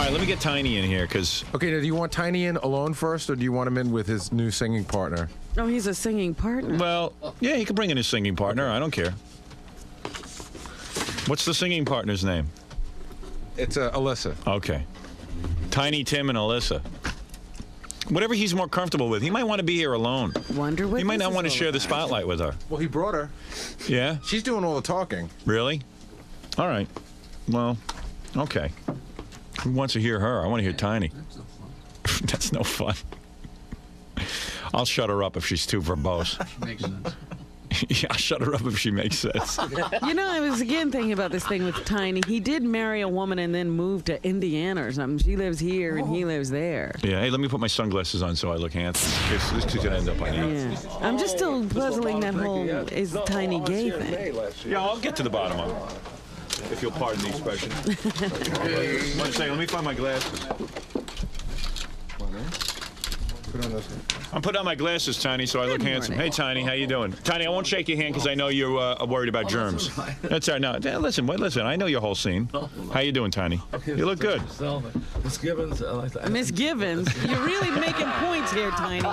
right, let me get Tiny in here, because... Okay, now, do you want Tiny in alone first, or do you want him in with his new singing partner? Oh, he's a singing partner. Well, yeah, he can bring in his singing partner. I don't care. What's the singing partner's name? It's Alyssa. Okay. Tiny Tim and Alyssa. Whatever he's more comfortable with. He might want to be here alone. Wonder what he might this not is want to all share the about. spotlight with her. Well, he brought her. Yeah? She's doing all the talking. Really? All right. Well, okay. Who wants to hear her? I want to hear Tiny. That's no fun. I'll shut her up if she's too verbose. Makes sense. Yeah, I'll shut her up if she makes sense. You know, I was again thinking about this thing with Tiny. He did marry a woman and then moved to Indiana or something. She lives here and he lives there. Yeah, hey, let me put my sunglasses on so I look handsome. This is going to end up on you. Yeah. I'm just still puzzling that whole is Tiny gay thing. Yeah, I'll get to the bottom of it, if you'll pardon the expression. One second, let me find my glasses. I'm putting on my glasses, Tiny, so I look handsome. Hey, Tiny, how you doing? Tiny, I won't shake your hand because I know you're worried about germs. That's all right. No, listen, I know your whole scene. How you doing, Tiny? You look good. Miss Gibbons, I like that. Miss Givens, you're really making points here, Tiny.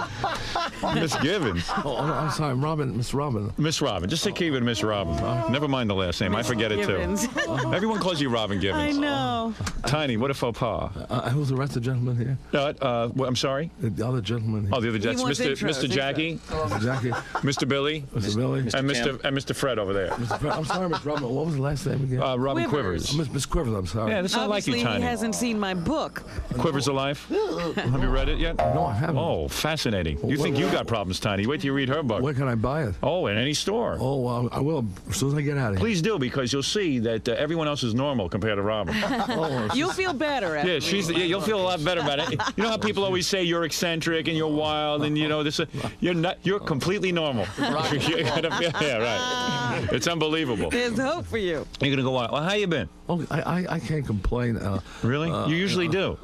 Miss Givens. Oh, I'm sorry, Miss Robin. Miss Robin. Just keep it Miss Robin. Never mind the last name. I forget it, too. Givens. Everyone calls you Robin I Givens. know. Tiny, what a faux pas. Who's the rest of the gentlemen here? I'm sorry? The other gentleman here. Oh, the other that's wants Mr. intros, Mr. Jackie, Jackie, Mr. Billy, Mr. Billy, and Mr. Fred over there. I'm sorry, Miss Robin. What was the last name again? Robin Quivers. Miss Quivers, I'm sorry. Yeah, that's not like you, Obviously, Tiny. he hasn't seen my book. Quivers of Life? Have you read it yet? No, I haven't. Oh, fascinating. You think you got problems, Tiny. Wait till you read her book. Where can I buy it? Oh, in any store. Oh, well, I will as soon as I get out of here. Please do, because you'll see that everyone else is normal compared to Robin. You'll feel better after. Yeah, you'll feel a lot better about it. You know how people always say you're eccentric and you're wild and you know this. You're completely normal. Yeah, right. It's unbelible. There's hope for you. You're gonna go out. Well, how you been? Oh, I can't complain. Really? You usually do.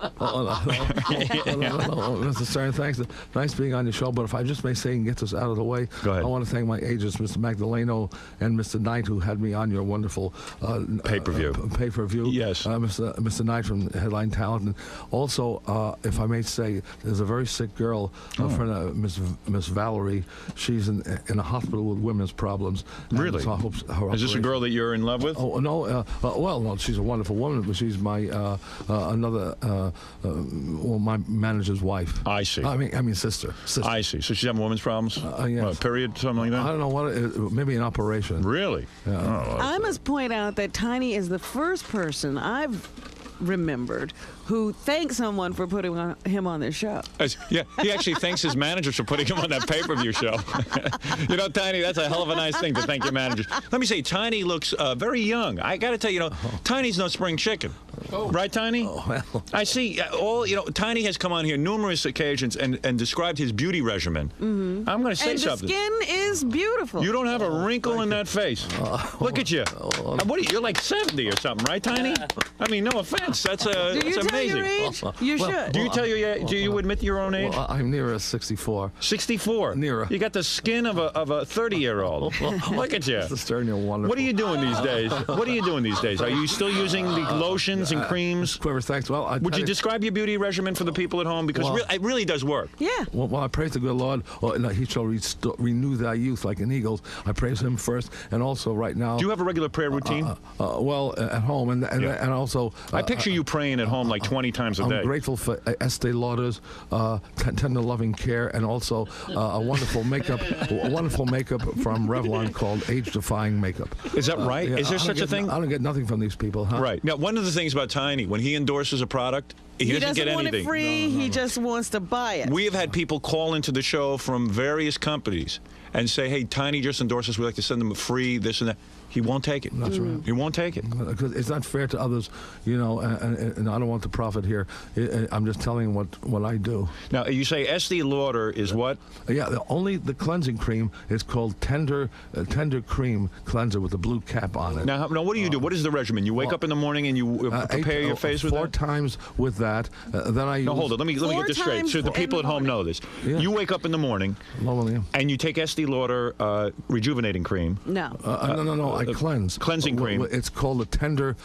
Mr. Stern, thanks. Nice being on your show, but if I just may say and get this out of the way, Go ahead. I want to thank my agents, Mr. Magdaleno and Mr. Knight, who had me on your wonderful Pay-per-view. Pay-per-view. Yes. Mr. Knight from Headline Talent. And also, if I may say, there's a very sick girl, a friend of Miss Valerie. She's in a hospital with women's problems. Really? So I hope her Is this a girl that you're in love with? Oh no! Well, no, she's a wonderful woman, but she's my my manager's wife. I see. I mean sister. I see. So she's having women's problems? Yes. What, period, something like I that? don't know what. Maybe an operation. Really? Oh, I must point out that Tiny is the first person I've remembered who thanked someone for putting him on their show. yeah, he actually thanks his managers for putting him on that pay-per-view show. You know, Tiny, that's a hell of a nice thing to thank your managers. Let me say, Tiny looks very young. I got to tell you, Tiny's no spring chicken. Right, Tiny? Oh, well. I see. Tiny has come on here numerous occasions and described his beauty regimen. Mm-hmm. I'm going to say And the something. skin is beautiful. You don't have a wrinkle in that face. Look at you. What are you? You're like 70 or something, right, Tiny? I mean, no offense. That's Do you that's tell amazing. your age? You should. Do you tell your? Do you admit your own age? Well, I'm nearer 64. 64. Nearer. You got the skin of a 30-year-old. Look at you. Mr. Stern, you're wonderful. What are you doing these days? What are you doing these days? Are you still using the lotions and creams? Quivers, thanks. Well, Would you describe your beauty regimen for the people at home? Because it really does work. Yeah. Well, I praise the good Lord. He shall renew thy youth like an eagle's. I praise him first, and also right now. Do you have a regular prayer routine? At home, and also. I picture you praying at home like 20 times a day. I'm grateful for Estee Lauder's tender loving care, and also a wonderful makeup from Revlon called Age Defying Makeup. Is that right? Yeah, Is there such a thing? I don't get nothing from these people, huh? Right. Now, one of the things about Tiny, when he endorses a product, he doesn't get want anything. it free. He just wants to buy it. We have had people call into the show from various companies and say, hey, Tiny just endorses. We'd like to send them a free this and that. He won't take it. That's right. He won't take it. Because it's not fair to others, and I don't want to profit here. I'm just telling what I do. Now, you say Estee Lauder is what? Yeah, only the cleansing cream is called Tender Cream Cleanser with a blue cap on it. Now what do you do? What is the regimen? You wake up in the morning and you prepare your face with 4 that? times with that. Then I use... No, hold on. Let me get this straight. So the people at home know this. Yeah. You wake up in the morning, and you take Estee Lauder rejuvenating cream. No. No. I cleanse. Cleansing cream. It's called a tender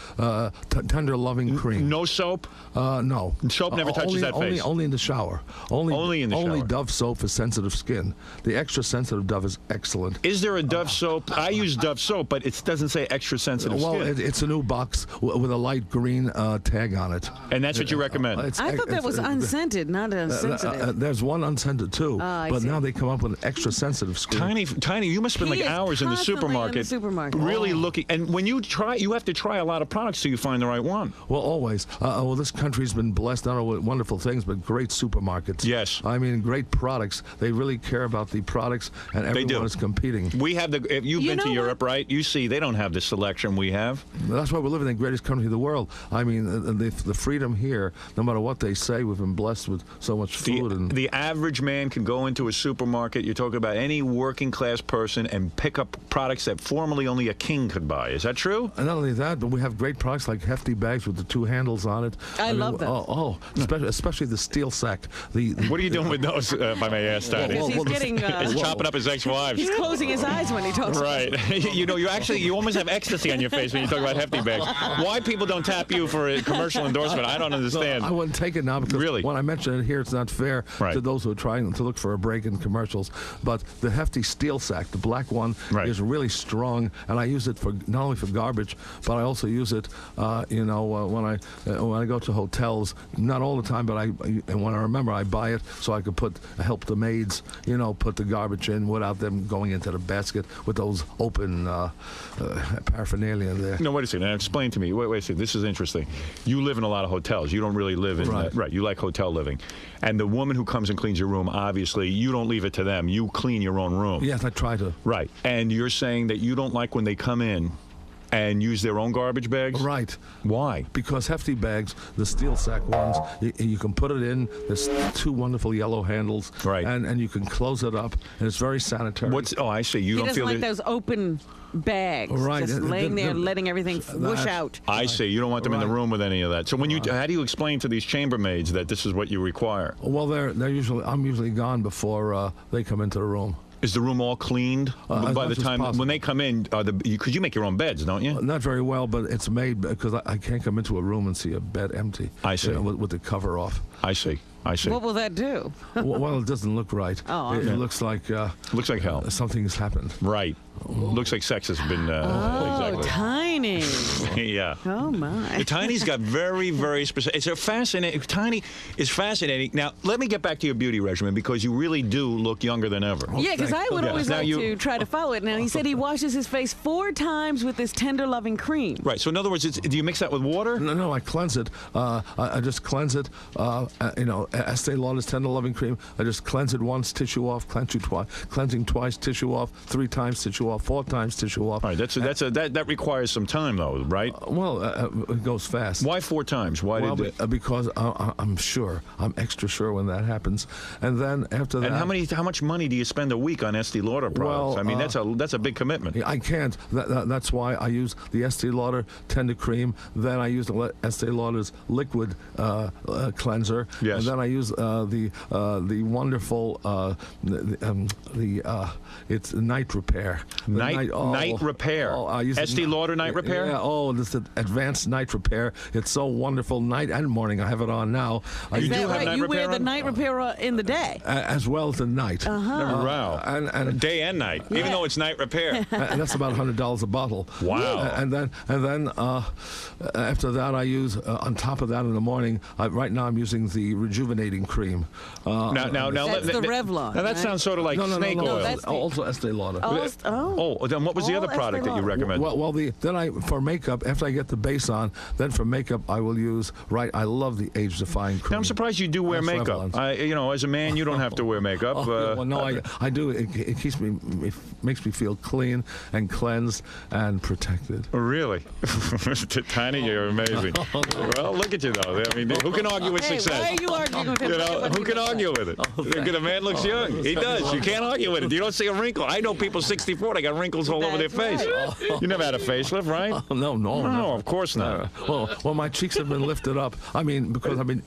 loving cream. No soap? No. Soap never touches that face? Only in the shower. Only in the shower. Only Dove soap for sensitive skin. The extra sensitive Dove is excellent. Is there a Dove soap? I use Dove soap, but it doesn't say extra sensitive skin. Well, it's a new box with a light green tag on it. And that's what you recommend? I thought that was unscented, not sensitive. There's one unscented too, but now they come up with an extra sensitive screen. Tiny, you must spend like hours in the supermarket. Really looking. And when you try, you have to try a lot of products till you find the right one. Well, always. Well, this country's been blessed, not only with wonderful things, but great supermarkets. Yes. I mean, great products. They really care about the products, and everyone is competing. We have if you've been to Europe, right? You see, they don't have the selection we have. That's why we're living in the greatest country in the world. I mean, the freedom here, no matter what they say, we've been blessed with so much food. The average man can go into a supermarket, you're talking about any working class person, and pick up products that formerly only a king could buy. Is that true? And not only that, but we have great products like hefty bags with the 2 handles on it. I love them. Especially the steel sack. What are you doing with those, if I may ask, Tony? He's getting... He's chopping up his ex-wives. He's closing his eyes when he talks. Right. You almost have ecstasy on your face when you talk about hefty bags. Why people don't tap you for a commercial endorsement, I don't understand. I wouldn't take it now because when I mention it here, it's not fair to those who are trying to look for a break in commercials. But the hefty steel sack, the black one, is really strong, and I use it for not only for garbage, but I also use it, when I go to hotels. Not all the time, but when I remember, I buy it so I could help the maids, put the garbage in without them going into the basket with those open paraphernalia there. No, wait a second. Now explain to me. Wait a second. This is interesting. You live in a lot of hotels. You don't really live in right. You like hotel living, and the woman who comes and cleans your room, obviously, you don't leave it to them. You clean your own room. Yes, I try to. Right, and you're saying that you don't like when they come in and use their own garbage bags? Right. Why? Because hefty bags, the steel sack ones, you can put it in. There's 2 wonderful yellow handles. Right. And you can close it up, and it's very sanitary. I see. You don't feel like those open bags, just laying there, letting everything whoosh out. I see. You don't want them in the room with any of that. So how do you explain to these chambermaids that this is what you require? Well, I'm usually gone before they come into the room. Is the room all cleaned by the time when they come in? Because you make your own beds, don't you? Not very well, but it's made because I can't come into a room and see a bed empty. I see. With the cover off. I see. What will that do? Well, it doesn't look right. Oh, it looks like hell. Something's happened. Right. Looks like sex has been. Exactly. Tiny. Yeah. Oh my. Tiny's got very, very specific. It's a fascinating. Tiny is fascinating. Now, let me get back to your beauty regimen because you really do look younger than ever. Yeah, because I would always like to try to follow it. Now he said he washes his face 4 times with this tender loving cream. Right. So in other words, do you mix that with water? No, I cleanse it. I just cleanse it. Estee Lauder's tender loving cream. I just cleanse it once, tissue off, cleansing twice, tissue off, 3 times, tissue off, 4 times, tissue off. All right, that requires some time though, right? It goes fast. Why 4 times? Because I'm extra sure when that happens, and then after that. And how much money do you spend a week on Estee Lauder products? Well, I mean, that's a big commitment. I can't. That's why I use the Estee Lauder tender cream. Then I use the Estee Lauder's liquid cleanser. Yes. And then I use the wonderful it's night repair. Night repair. I use Estee Lauder night repair. Yeah. This is advanced night repair. It's so wonderful, night and morning. I have it on now. Is that right? You wear the night repair in the day as well as the night. Wow. And day and night, even though it's night repair. And that's about $100 a bottle. Wow. And then after that, I use on top of that in the morning. Right now, I'm using the rejuvenating cream. Now that's the Revlon. Now that sounds sort of like snake oil. That's also Estee Lauder. Then what was the other product that you recommend? For makeup, after I get the base on, then for makeup I will use. I love the age-defying cream. Now, I'm surprised you do wear makeup. As a man, you don't have to wear makeup. I do. It makes me feel clean and cleansed and protected. Really? Tiny, you're amazing. Well, look at you, though. I mean, who can argue with success? Why are you arguing with him? Who can argue with it? A man looks young. He does. You can't argue with it. You don't see a wrinkle. I know people 64 They got wrinkles all over their face. Right. You never had a facelift, right? No, No, of course not. Well, my cheeks have been lifted up. I mean, because I've been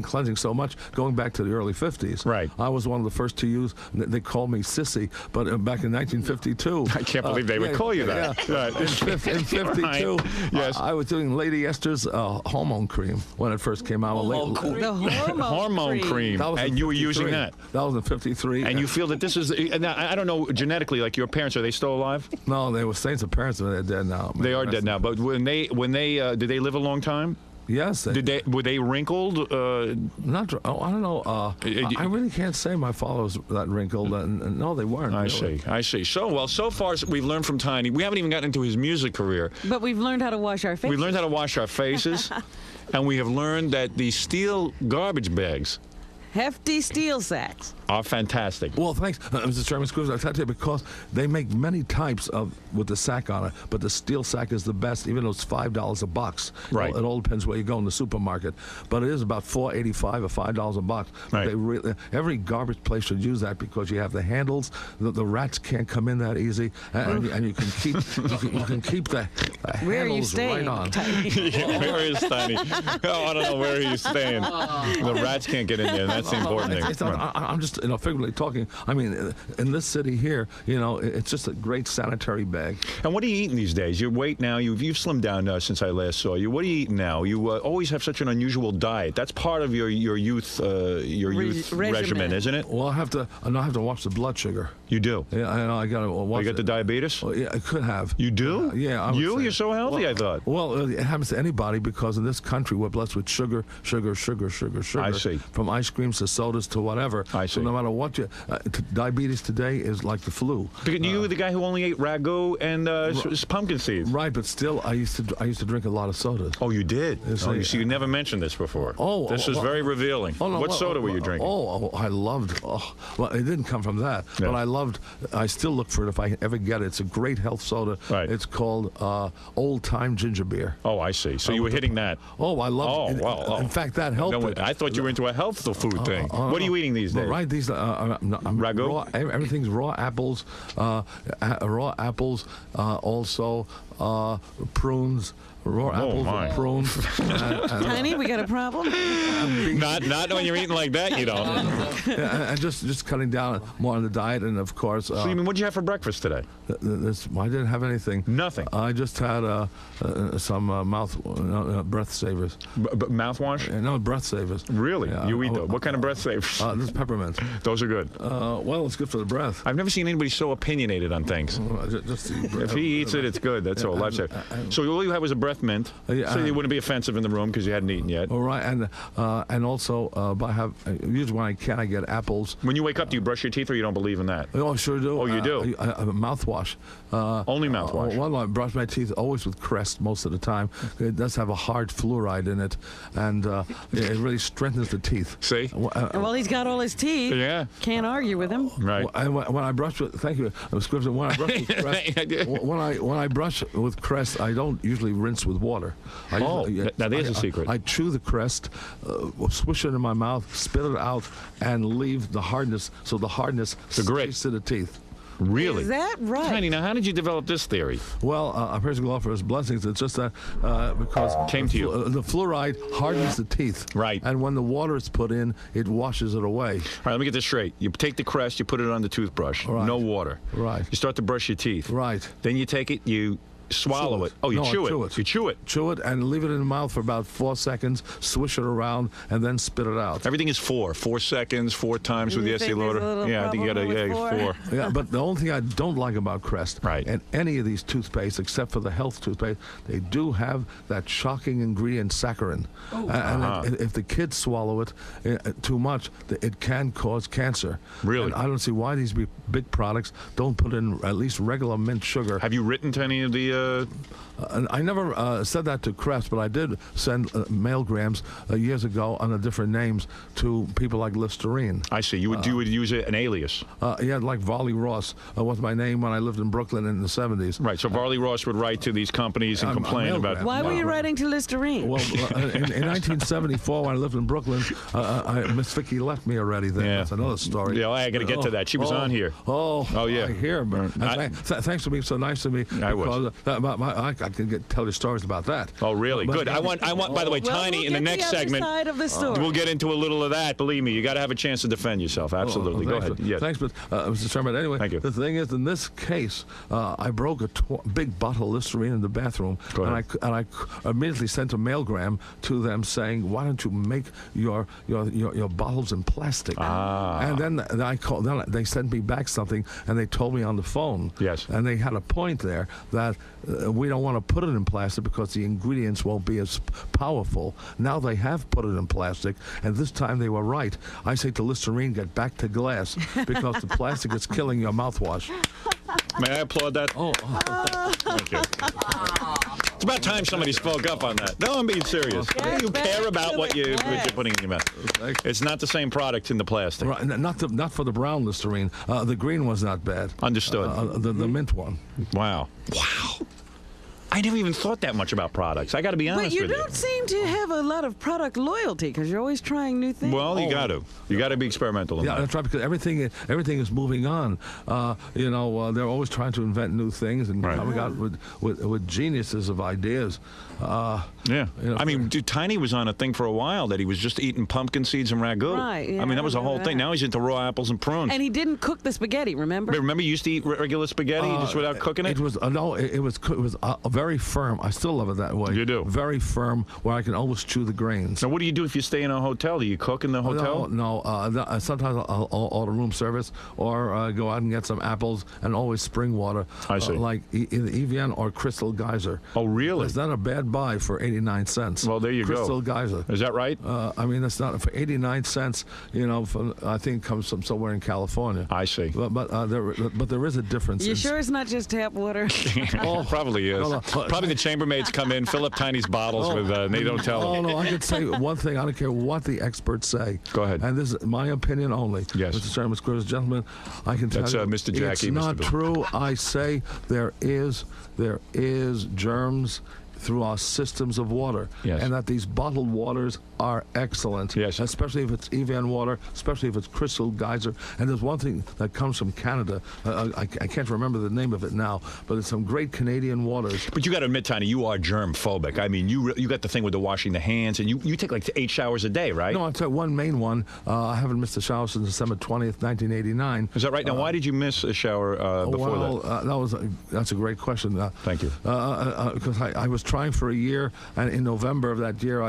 cleansing so much, going back to the early 50s. Right. I was one of the first to use. They called me sissy, but back in 1952. I can't believe they would call you that. Yeah. Right. In 52, Right. Yes. I was doing Lady Esther's hormone cream when it first came out. The hormone cream. And you were using that. That was in 53. And you feel that this is, now, I don't know, genetically, like your parents, are they still alive? No, they were saints of parents, but they're dead now. They are dead now. But when they did they live a long time? Yes. Were they wrinkled? Not. I don't know. I really can't say my father was that wrinkled. No, they weren't. I see. So far we've learned from Tiny. We haven't even gotten into his music career. But we've learned how to wash our faces. We learned how to wash our faces, and we have learned that the steel garbage bags, hefty steel sacks, are fantastic. Well, thanks, Mr. Chairman. I tell you, because they make many types with the sack on it, but the steel sack is the best, even though it's $5 a box. Right. It all depends where you go in the supermarket, but it is about $4.85 or $5 a box. Right. Every garbage place should use that because you have the handles. The rats can't come in that easy, and you can keep you can keep the Where are you handles staying, right on. Where is Tiny? Oh, I don't know where he's staying. The rats can't get in there. That's the important thing. I'm just figuratively talking. I mean, in this city here, it's just a great sanitary bag. And what are you eating these days? Your weight now, you've slimmed down since I last saw you. What are you eating now? You always have such an unusual diet. That's part of your youth regimen, isn't it? Well, I have to watch the blood sugar. You do? Yeah, I know. I got to watch. You got the diabetes? Well, yeah, I could have. You do? Yeah. You're so healthy, I thought. Well, it happens to anybody because in this country we're blessed with sugar. I see. From ice creams to sodas to whatever. I see. So no matter what diabetes today is like the flu. Because you were the guy who only ate ragu and pumpkin seeds. Right, but still, I used to drink a lot of sodas. Oh, you did? You never mentioned this before. This is very revealing. What soda were you drinking? I loved. Well, it didn't come from that, but I still look for it if I ever get it. It's a great health soda. Right. It's called Old Time Ginger Beer. Oh, I see. So you were hitting that. Oh, I love it. Wow. In fact, that helped. No, I thought you were into a health food thing. What are you eating these days? Right, these ragu. Everything's raw apples. Also prunes. Raw apples and prunes. Tiny, we got a problem? Not when you're eating like that, you don't. And just cutting down more on the diet, and of course. So you mean, what did you have for breakfast today? I didn't have anything. Nothing. I just had some breath savers. Mouthwash? No, breath savers. Really? Yeah, You eat those? What kind of breath savers? This is peppermint. Those are good. Well, it's good for the breath. I've never seen anybody so opinionated on things. If he eats it, it's good. That's all. Lifesaver. So all you had was a breath mint, so you wouldn't be offensive in the room because you hadn't eaten yet. All right, and also usually when I can, I get apples. When you wake up, do you brush your teeth, or you don't believe in that? Oh, I sure do. Oh, you do? Mouthwash. Only mouthwash. Well, I brush my teeth always with Crest most of the time. It does have a hard fluoride in it, and it really strengthens the teeth. See? Well, he's got all his teeth. Yeah. Can't argue with him. Right. When I brush with, thank you, Scripture. When I brush with Crest, when I brush with Crest, I don't usually rinse with water. Now there's a secret. I chew the Crest, swish it in my mouth, spit it out, and leave the hardness. So the hardness stays to the teeth. Really? Is that right? Tiny, now how did you develop this theory? Well, I praise God for His blessings. It's just that because came to you. The fluoride hardens the teeth. Right. And when the water is put in, it washes it away. All right, let me get this straight. You take the Crest, you put it on the toothbrush. Right. No water. Right. You start to brush your teeth. Right. Then you take it, you swallow it. Oh, you chew it. You chew it. Chew it and leave it in the mouth for about 4 seconds, swish it around, and then spit it out. Everything is 4 seconds, 4 times with the Estee Lauder. Yeah, I think you got to 4. Yeah, but the only thing I don't like about Crest, and any of these toothpaste, except for the health toothpaste, they do have that shocking ingredient saccharin. And if the kids swallow it too much, it can cause cancer. Really? And I don't see why these big products don't put in at least regular mint sugar. Have you written to any of the I never said that to Krebs, but I did send mailgrams years ago under different names to people like Listerine. I see. You would use an alias. Yeah, like Varley Ross was my name when I lived in Brooklyn in the 70s. Right. So Varley Ross would write to these companies and complain about. Why were you writing to Listerine? Well, in 1974, when I lived in Brooklyn, Miss Vicky left me already. Then that's another story. Yeah, I got to get to that. She was on here. Oh yeah. I hear. Thanks for being so nice to me. I was. I can tell you stories about that. Oh, really? Good. I want. By the way, Tiny, in the next segment, side of the story. We'll get into a little of that. Believe me, you got to have a chance to defend yourself. Absolutely. Go ahead. Yes. Thanks, but Mr. Chairman. Anyway, thank you. The thing is, in this case, I broke a big bottle of Listerine in the bathroom, and I immediately sent a mailgram to them saying, "Why don't you make your bottles in plastic?" And then I called. Then they sent me back something, and they told me on the phone. Yes. And they had a point there that we don't want to put it in plastic because the ingredients won't be as powerful. Now they have put it in plastic, and this time they were right. I say to Listerine, get back to glass because the plastic is killing your mouthwash. May I applaud that? Oh. Thank you. It's about time somebody spoke up on that. No, I'm being serious. You care about what you're putting in your mouth. It's not the same product in the plastic. Right, not for the brown Listerine. The green was not bad. Understood. The mint one. Wow. I never even thought that much about products. I got to be honest with you. But you don't seem to have a lot of product loyalty because you're always trying new things. Well, you got to. You got to be experimental in that. That's right, because everything is moving on. They're always trying to invent new things and coming out with geniuses of ideas. I mean, dude, Tiny was on a thing for a while that he was just eating pumpkin seeds and ragu. Right. Yeah, I mean, that was the whole thing. Now he's into raw apples and prunes. And he didn't cook the spaghetti. Remember? Remember, you used to eat regular spaghetti just without cooking it. It was very firm. I still love it that way. You do? Very firm, where I can almost chew the grains. Now, what do you do if you stay in a hotel? Do you cook in the hotel? No. Sometimes I'll order room service or go out and get some apples and always spring water. I see. Like either Evian or Crystal Geyser. Oh, really? It's not a bad buy for 89 cents. Well, there you go. Crystal Geyser. Is that right? I mean, that's not for 89 cents. I think it comes from somewhere in California. I see. But there is a difference. You sure it's not just tap water? Probably is. No. Probably the chambermaids come in, fill up Tiny's bottles with, and they don't tell them. No, I can say one thing. I don't care what the experts say. Go ahead. And this is my opinion only. Yes. Mr. Chairman, Mr. Gentlemen, I can tell you. That's Mr. Jackie. It's not true. I say there is germs through our systems of water, and that these bottled waters are excellent, especially if it's Evian water, especially if it's Crystal Geyser. And there's one thing that comes from Canada. I can't remember the name of it now, but it's some great Canadian waters. But you got to admit, Tiny, you are germ phobic. I mean, you got the thing with the washing the hands, and you take like 8 showers a day, right? No, I'll tell you one main one. I haven't missed a shower since December 20th, 1989. Is that right? Now, why did you miss a shower before that? That's a great question. Thank you. Because I was trying for a year, and in November of that year,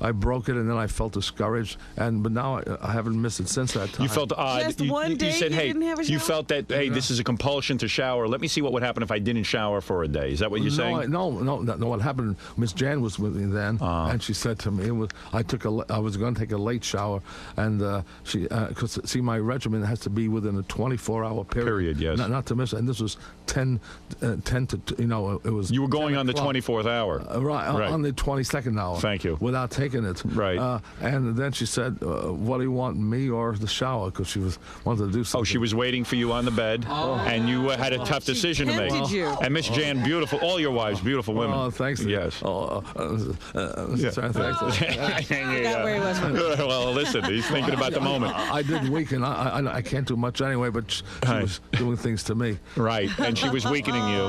I broke it, and then I felt discouraged. But now I haven't missed it since that time. You felt odd. Just one day you said, didn't have a shower? You felt that, hey, this is a compulsion to shower. Let me see what would happen if I didn't shower for a day. Is that what you're saying? No. What happened? Miss Jan was with me then, and she said to me, I was going to take a late shower, and because see, my regimen has to be within a 24-hour period. Yes. Not to miss it. And this was 10 to it was. You were going on the 24th hour. Right, on the 22nd hour. Thank you. Without taking it. Right. And then she said, what do you want, me or the shower? Because she wanted to do something. Oh, she was waiting for you on the bed, and you had a tough decision to make. You. And Miss Jan, beautiful, all your wives, beautiful women. Oh, thanks. Yes. Thanks. Where he was. Well, listen, he's thinking about the moment. I did weaken. I can't do much anyway, but she was doing things to me. Right, and she was weakening you,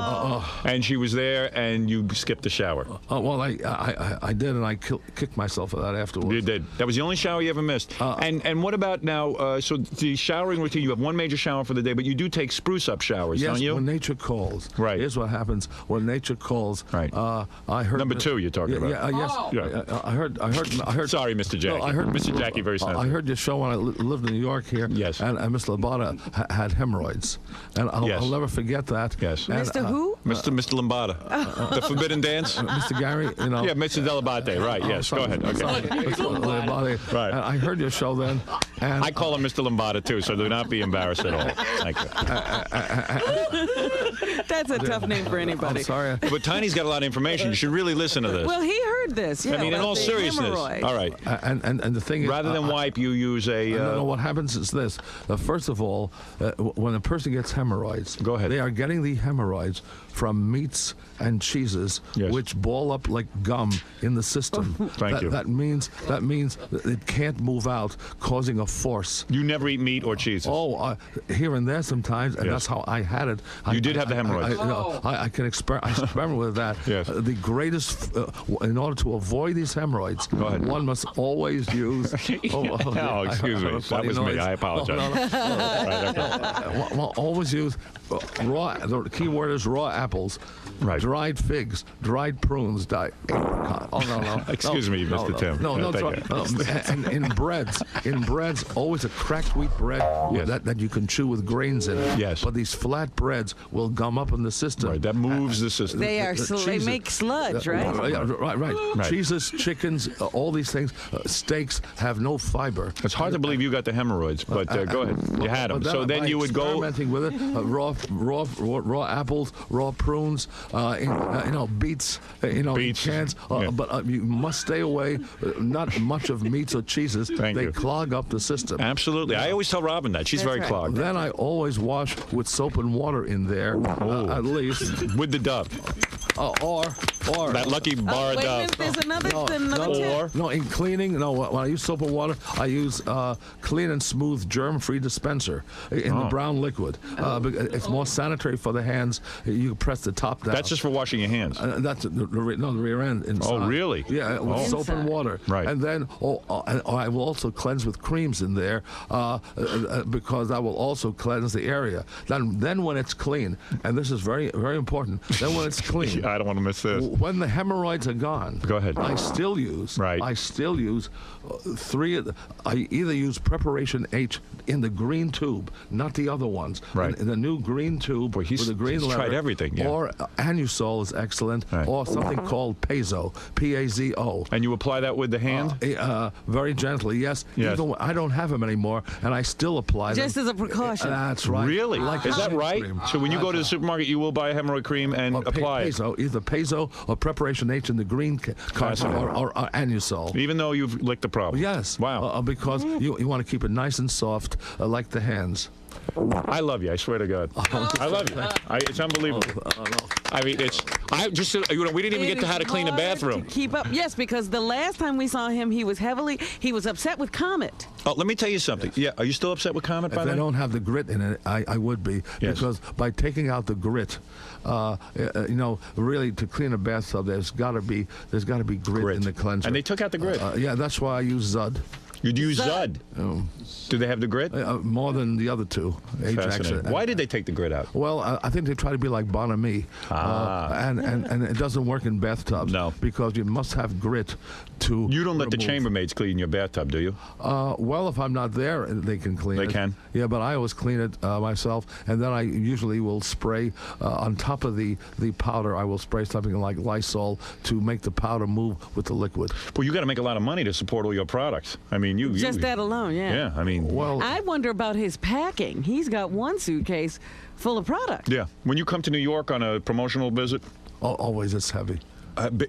and she was there, and you skipped the shower. Well, I did, and I kicked myself for that afterwards. You did. That was the only shower you ever missed. And what about now? So the showering routine, you have one major shower for the day, but you do take spruce-up showers, don't you? Yes, when nature calls. Right. Here's what happens when nature calls. Right. I heard number 2 you're talking about. I heard. Sorry, Mr. Jackie. No, I heard Mr. Jackie very sensitive. I heard your show when I lived in New York here. Yes. And Miss Labata had hemorrhoids, and I'll never forget that. Yes. Mr. Who? Mr. Lombardo. The Forbidden Dance? Mr. Gary, you know. Yeah, Mr. Delabate, right, yes. Go ahead. Okay. Right. I heard your show then. And I call him Mr. Lombardo, too, so do not be embarrassed at all. Thank you. That's a tough name for anybody. I'm sorry. But Tiny's got a lot of information. You should really listen to this. Well, he heard this. Yeah, I mean, in all seriousness. Hemorrhoid. All right. And the thing is, rather than wipe, you use a. No, what happens is this. First of all, when a person gets hemorrhoids, go ahead. They are getting the hemorrhoids from meats and cheeses, which ball up like gum in the system. Thank you. That means it can't move out, causing a force. You never eat meat or cheeses? Oh, here and there sometimes, and that's how I had it. You did have the hemorrhoids. I can experiment with that. Yes. The greatest, in order to avoid these hemorrhoids, one must always use. Excuse me. That was me. I apologize. Well, always use raw. The key word is raw apples, dried figs, dried prunes, apricot. Oh no. Excuse me, Mr. Tim. No. And in breads, always a cracked wheat bread that you can chew with grains in it. Yes. But these flat breads will gum up in the system. Right. That moves the system. They are. They make sludge, right? Right. Cheeses, chickens, all these things, steaks have no fiber. It's hard to believe you got the hemorrhoids, but go ahead. You had them. So then you would go experimenting with it. Raw apples, raw prunes, beets, beets. cans. But you must stay away. Not much of meats or cheeses. They clog up the system. Absolutely. I always tell Robin that she's very clogged. Then I always wash with soap and water in there, at least with the Dove. Or that lucky bar of Dove. There's another tip. No, in cleaning, when I use soap and water, I use clean and smooth germ-free dispenser in the brown liquid. It's more sanitary for the hands. You press the top down. That's just for washing your hands. That's the rear end inside. Oh, really? Yeah, with soap and water. Right. And then I will also cleanse with creams in there because that will also cleanse the area. Then when it's clean, and this is very, very important, then when it's clean. I don't want to miss this. When the hemorrhoids are gone, go ahead. I still use three. I either use Preparation H in the green tube, not the other ones. Right. In the new green tube with the green letter. Tried everything. Yeah. Or Anusol is excellent, or something called Pazo, P-A-Z-O. And you apply that with the hand? Very gently, yes. Even I don't have them anymore, and I still apply them. Just as a precaution. That's right. Really? Is that right? Cream. So when you go to the supermarket, you will buy a hemorrhoid cream and apply it? Either Pazo or Preparation H in the green carton or Anusol. Even though you've licked the problem? Yes. Wow. Because you want to keep it nice and soft, like the hands. I love you. I swear to God. I love you. It's unbelievable. I mean, we didn't even get to how to clean a bathroom. To keep up. Yes, because the last time we saw him, he was upset with Comet. Oh, let me tell you something. Yeah, are you still upset with Comet? If they don't have the grit in it, I would be, because by taking out the grit, really to clean a bathtub, there's got to be grit in the cleanser. And they took out the grit. Yeah, that's why I use Zud. You'd use Zud? Oh. Do they have the grit? More than the other two. Ajax. Why did they take the grit out? Well, I think they try to be like Bon Ami. And it doesn't work in bathtubs. No. Because you must have grit to You don't let the chambermaids clean your bathtub, do you? Well, if I'm not there, they can clean it. They can? Yeah, but I always clean it myself. And then I usually will spray on top of the powder, I will spray something like Lysol to make the powder move with the liquid. Well, you got to make a lot of money to support all your products. I mean, just that alone, yeah. Yeah, I mean, well, I wonder about his packing. He's got one suitcase full of product. Yeah. When you come to New York on a promotional visit, always it's heavy.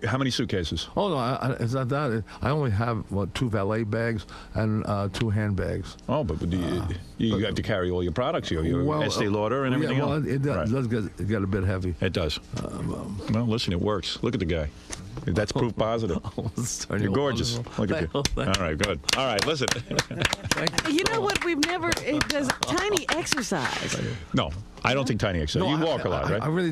How many suitcases? Oh, no, it's not that. I only have, 2 valet bags and 2 handbags. Oh, but you got to carry all your products, your Estee Lauder and everything else? It does get a bit heavy. It does. Well, listen, it works. Look at the guy. That's proof positive. You're gorgeous. Look at you. All right, good. All right, listen. You know what? Does Tiny exercise? No, I don't think Tiny exercise. You walk a lot, right? I really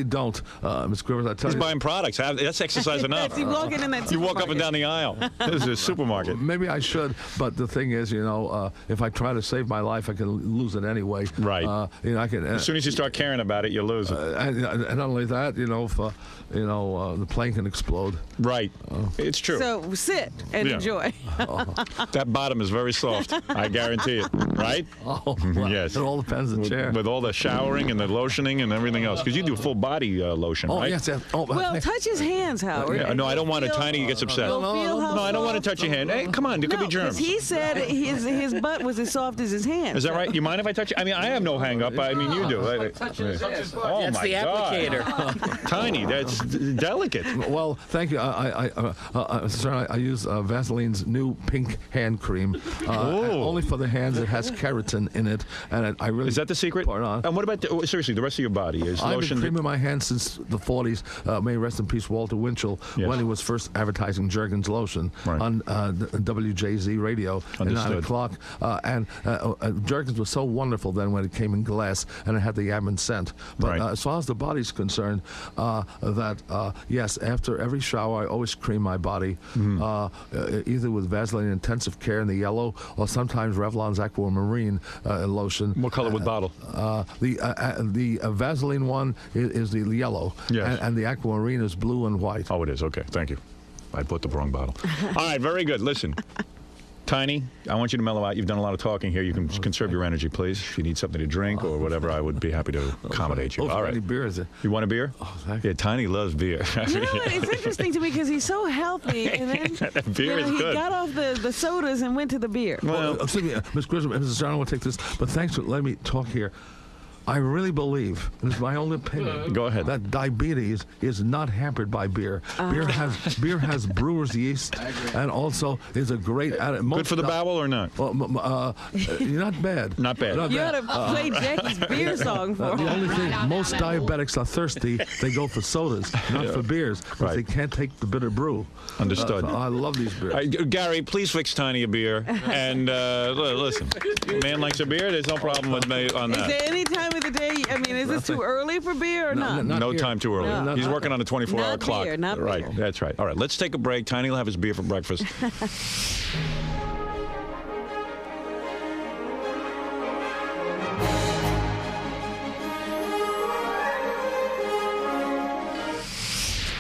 don't, Ms. Quivers. I tell you. He's buying products. That's exercise enough. You walking in that You walk up and down the aisle. This is a supermarket. Maybe I should, but the thing is, if I try to save my life, I can lose it anyway. Right. I can. As soon as you start caring about it, you lose it. And not only that, the plane can explode. Right. It's true. So sit and enjoy. That bottom is very soft. I guarantee it. right? Oh, well, yes. It all depends on the chair. With all the showering and the lotioning and everything else, because you do full body lotion, Oh, right? yes. Oh, Well, touch his hands, Howard. Yeah, no, I don't want it. Tiny gets upset. You'll feel how No, I don't want to soft- touch your hand. Hey, come on, there could be germs. He said his butt was as soft as his hands. Is that right? You mind if I touch it? I mean, I have no hang up. I mean, you do. Oh, That's my the God. applicator. Tiny, that's delicate. Well, thank you. Sir, I use Vaseline's new pink hand cream. Only for the hands. It has keratin in it, and I really. Is that the secret? Put it on. And what about, seriously, the rest of your body? Is I've lotion? been creaming my hands since the 40s. May rest in peace, Walter Winchell, Yes. when he was first advertising Jergens lotion Right. on WJZ radio at 9 Understood. o'clock. Jergens was so wonderful then when it came in glass and it had the Yaman scent. But Right. as far as the body's concerned, yes, after every shower, I always cream my body, either with Vaseline Intensive Care in the yellow or sometimes Revlon's Aquamarine lotion. What color with bottle? The Vaseline one is the yellow, Yes. and the Aquamarine is blue and white. Oh, it is. Okay, thank you. I bought the wrong bottle. All right, very good. Listen, Tiny, I want you to mellow out. You've done a lot of talking here. You can conserve your energy, please. If you need something to drink or whatever, I would be happy to accommodate you. All right. Any beer is it? You want a beer? Oh, thank you. Yeah, Tiny loves beer. You know what? It's interesting to me because he's so healthy, and then Beer is he good. got off the sodas and went to the beer. Well, Excuse me, Ms. Grissom, Mrs. John, I want to take this, but thanks for letting me talk here. I really believe, and it's my own opinion, Go ahead. that diabetes is not hampered by beer. Beer has brewer's yeast, and also is a great. good for the bowel or not? Not bad. Not bad. You ought to play Jackie's beer song for The him. only thing, most diabetics are thirsty. They go for sodas, not for beers, because Right. they can't take the bitter brew. Understood. I love these beers. All right, Gary, please fix Tiny a beer. And listen, man likes a beer. There's no problem with me on Is that. there any time of the day? I mean, is this too early for beer or not? not No here. time too early. No. He's working on a 24-hour Not clock. beer, not right, beer. that's right. All right, let's take a break. Tiny will have his beer for breakfast.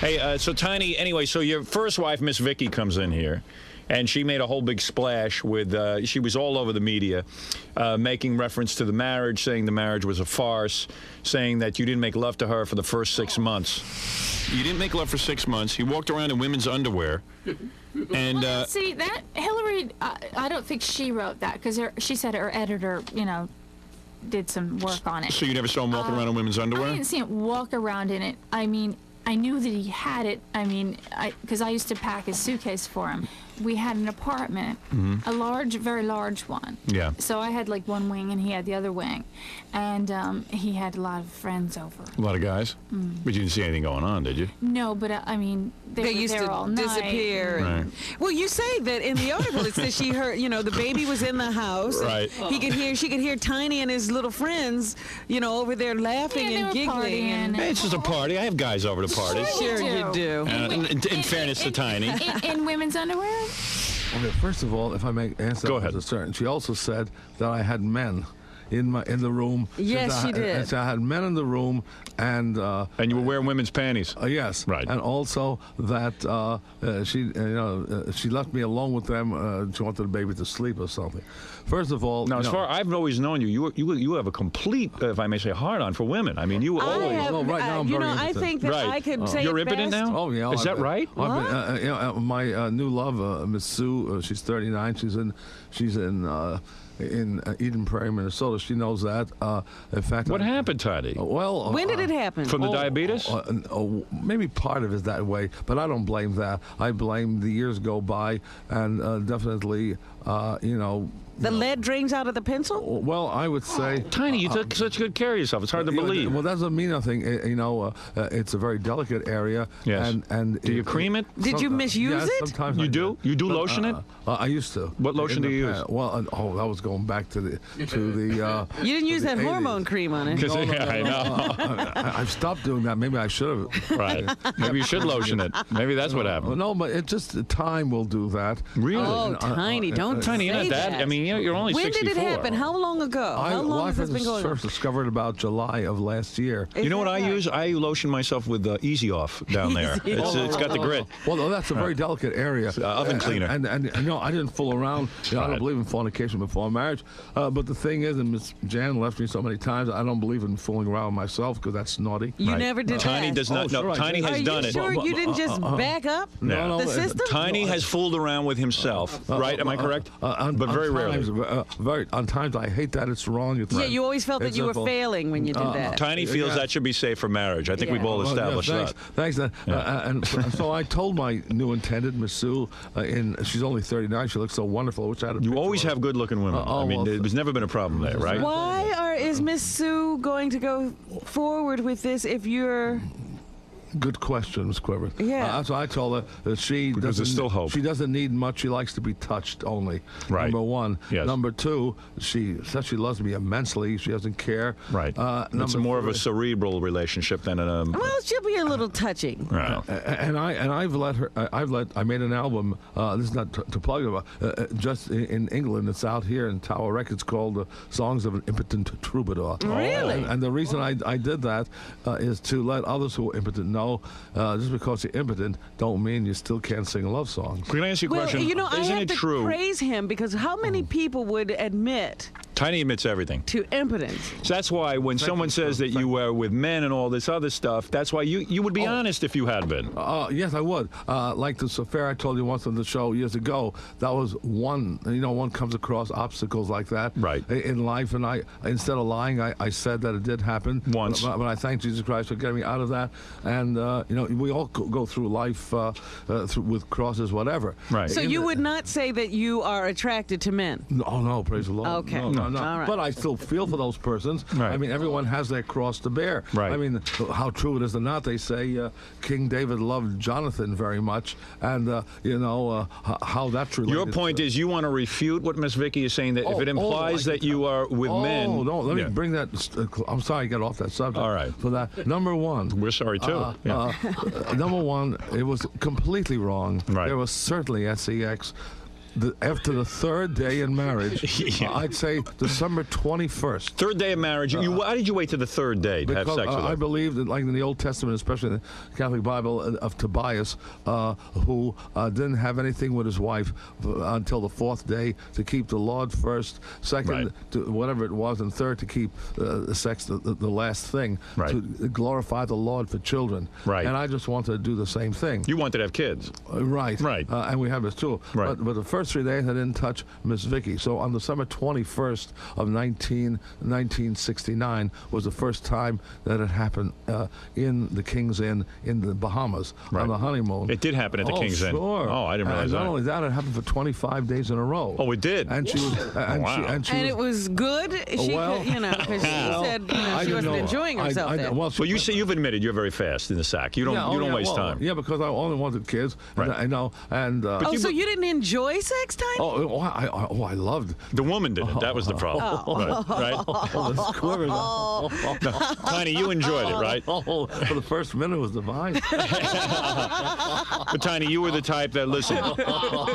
Hey, so Tiny, anyway, so your first wife, Miss Vicky, comes in here, and she made a whole big splash with, she was all over the media, making reference to the marriage, saying the marriage was a farce, saying that you didn't make love to her for the first 6 months. You didn't make love for 6 months. You walked around in women's underwear. And well, see, that Hillary, I don't think she wrote that because she said her editor, did some work on it. So you never saw him walking around in women's underwear? I didn't see him walk around in it. I mean, I knew that he had it. I mean, because I used to pack his suitcase for him. We had an apartment, a large, very large one. Yeah. So I had like one wing and he had the other wing. And he had a lot of friends over. A lot of guys? But you didn't see anything going on, did you? No, but I mean, they were used there to all night. disappear. Right. Well, you say that in the article. It says she heard, the baby was in the house. and Right. She could hear Tiny and his little friends, over there laughing Yeah, and they were giggling. partying. Hey, it's just a party. I have guys over to parties. Sure you do. In fairness to Tiny. In women's underwear? Okay, first of all, if I may answer, Go ahead. She also said that I had men in the room. Yes, she did. I had men in the room, and And you were wearing women's panties. yes, Right. and also that she left me alone with them. She wanted the baby to sleep or something. First of all, Now, as far I've always known you have a complete, if I may say, hard-on for women. I mean, you I always. have, Well, right now I'm very I impotent. think that Right. I could say You're it impotent best. now? Oh yeah, Is that right? My new love, Miss Sue, she's 39. She's in Eden Prairie, Minnesota. She knows that. In fact, What happened, Tiny? Well, When did it happen? From the diabetes? Maybe part of it is that way, but I don't blame that. I blame the years go by, and definitely, The lead drains out of the pencil? Well, I would say. Tiny, you took such good care of yourself. It's hard to believe. Well, that doesn't mean nothing. It's a very delicate area. Yes. And Do you cream it? Did you misuse yes, it? Sometimes You I do? You do lotion it? I used to. What lotion do you use? Well, that was going back to the. You didn't use that 80s. hormone cream on it. Because I know. I've stopped doing that. Maybe I should have. Right. Maybe you should lotion it. Maybe that's what happened. No, but it just time will do that. Really? Oh, Tiny, don't Tiny, you're not say that. I mean, mean, you're only When 64. did it happen? How long ago? How long has this been going on? First discovered about July of last year. You know what I use? I lotion myself with Easy Off down there. It's got the grit. Well, no, that's a very delicate area. Oven cleaner. And I didn't fool around. I don't believe in fornication before marriage. But the thing is, and Miss Jan left me so many times, I don't believe in fooling around myself because that's naughty. You never did Tiny that. does not. No, sure Tiny has done it. Are you sure you didn't just back up the system? Tiny has fooled around with himself, right? Am I correct? But very rarely. On times, I hate that. It's wrong. It's Yeah, you always felt that you were failing when you did that. Tiny feels that should be safe for marriage. I think we've all established that. Thanks. And so I told my new intended, Miss Sue, she's only 39. She looks so wonderful. Which I had You always have good-looking women. I mean, there's never been a problem there, right? Why is Miss Sue going to go forward with this if you're... Good question, Ms. Quiver. Yeah. So I told her that she Because there's still hope. She doesn't need much. She likes to be touched only. Right. Number one. Yes. Number two, she says she loves me immensely. She doesn't care. Right. It's more of a cerebral relationship than a. Well, she'll be a little touching. Right. And I've let her. I made an album. This is not to plug it, but just in England. It's out here in Tower Records called "Songs of an Impotent Troubadour." Really? And the reason I did that is to let others who are impotent know. Just because you're impotent, don't mean you still can't sing love songs. Can I ask you a question? Well, you know, I Isn't have it to true? praise him because how many people would admit Tiny admits everything. to impotence? So that's why when someone says that you were with men and all this other stuff, that's why you would be honest if you had been. Yes, I would. Like this affair I told you once on the show years ago, that was one. One comes across obstacles like that in life, and I instead of lying, I said that it did happen once. But I thank Jesus Christ for getting me out of that. And we all go through life with crosses, whatever. Right. So you would not say that you are attracted to men? No, praise the Lord. Okay. No. All right. But I still feel for those persons. Right. I mean, everyone has their cross to bear. Right. I mean, how true it is or not, they say King David loved Jonathan very much, and how that's related. Your point is you want to refute what Miss Vicky is saying, that if it implies that you are with men. Oh, no, let me bring that. I'm sorry, get off that subject. All right. For that. Number one. We're sorry, too. Number one, it was completely wrong. Right. There was certainly sex. After the third day in marriage, I'd say December 21st. Third day of marriage. Why did you wait to the third day to have sex with her? I believe that, like in the Old Testament, especially in the Catholic Bible, of Tobias, who didn't have anything with his wife until the fourth day, to keep the Lord first, second, to whatever it was, and third, to keep sex the last thing, to glorify the Lord for children. Right. And I just wanted to do the same thing. You wanted to have kids. Right. And we have this too. Right. But the first 3 days I didn't touch Miss Vicky. So on December 21st of 1969 was the first time that it happened in the King's Inn in the Bahamas on the honeymoon. It did happen at the King's Inn. Sure. Oh, I didn't realize that. Not only that, it happened for 25 days in a row. Oh, it did. And she was. And it was good. She because she said she wasn't enjoying herself. Well, you say you've admitted you're very fast in the sack. You don't waste time. Yeah, because I only wanted kids. Right. I know. And so you didn't enjoy sex time? I loved. The woman didn't. That was the problem. Right? Tiny, you enjoyed it, right? For the first minute was divine. But Tiny, you were the type that, listen,